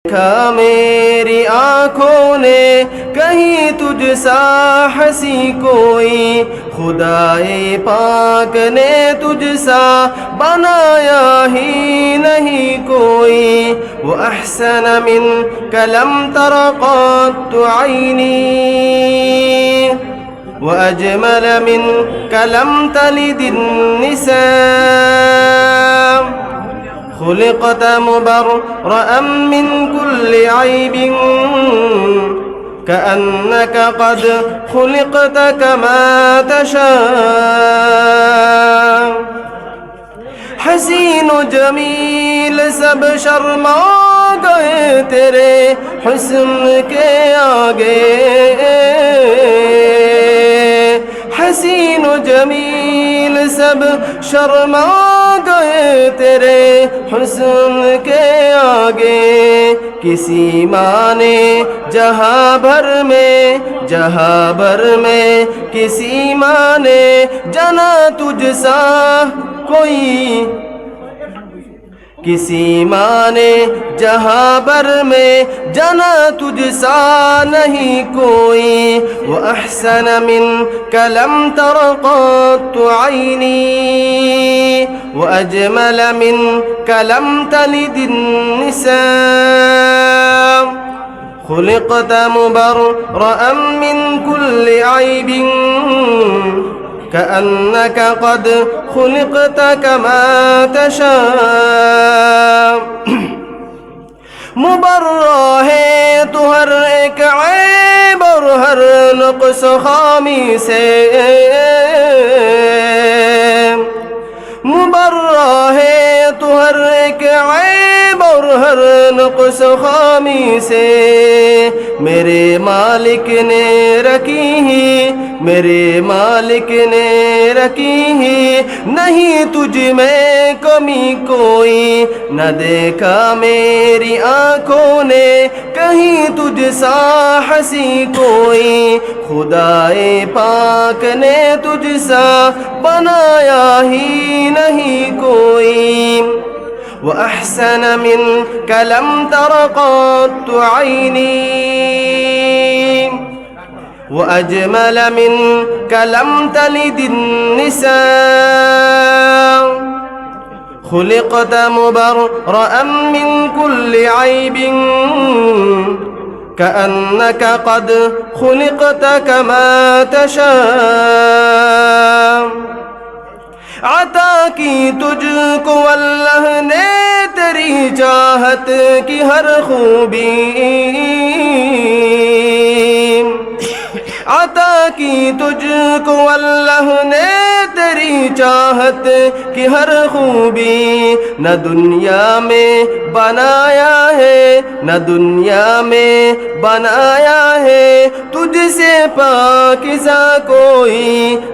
देखा मेरी आँखों ने कहीं तुझसा हंसी कोई, खुदाए पाक ने तुझसा बनाया ही नहीं कोई। वो अहसन मिन कलम तरक़त ऐनी व अजमल मिन कलम तलिदिन निसा। खुलिक़त मुबर्रअन मिन कुल्लि ऐबिन कअन्नक क़द खुलिक़त कमा तशा। हसीन व जमील सब शर्मा गए तेरे हुस्न के आगे। हसीन व जमील सब शर्मा गए तेरे हुस्न के आगे। किसी माँ ने जहाँ भर में किसी माँ ने जना तुझसा कोई। किसी माँ ने जहाँ भर में जना तुझसा नहीं कोई। वो अहसन मिन कलम तरक़त ऐनी व अजमल मिन कलम तलिदिन निसा। खुलिक़त मुबर्रअन मिन कुल्लि ऐबिन कअन्नक क़द खुलिक़त कमा तशा। मुबर्रा है तो हर एक ऐब और हर नुक़्स ख़ामी से। मुबर्रा है तो हर एक ऐब और हर नुक़्स ख़ामी से। मेरे मालिक ने रखी ही नहीं तुझ में कमी कोई। न देखा मेरी आँखों ने कहीं तुझसा हंसी कोई। खुदाए पाक ने तुझसा बनाया ही नहीं कोई। वो अहसन मिन कलम तरक़त ऐनी व अजमल मिन कलम तलिदिन निसा। खुलिक़त मुबर्रअन मिन कुल्लि ऐबिन कअन्नक क़द खुलिक़त कमा तशा। अता की तुझको अल्लाह ने तेरी चाहत की हर खूबी। अता की तुझको अल्लाह ने तेरी चाहत की हर खूबी। न दुनिया में बनाया है तुझसे पाकीज़ा कोई।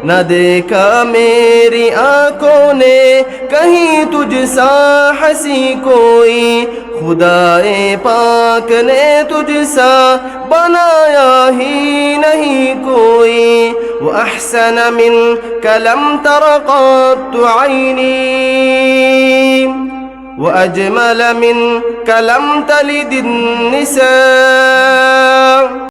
न देखा मेरी आँखों ने कहीं तुझसा हंसी कोई। खुदाए पाक ने तुझसा बनाया ही नहीं कोई। वो अहसन मिन कलम तरक़त ऐनी व अजमल मिन कलम तलिदिन निसा।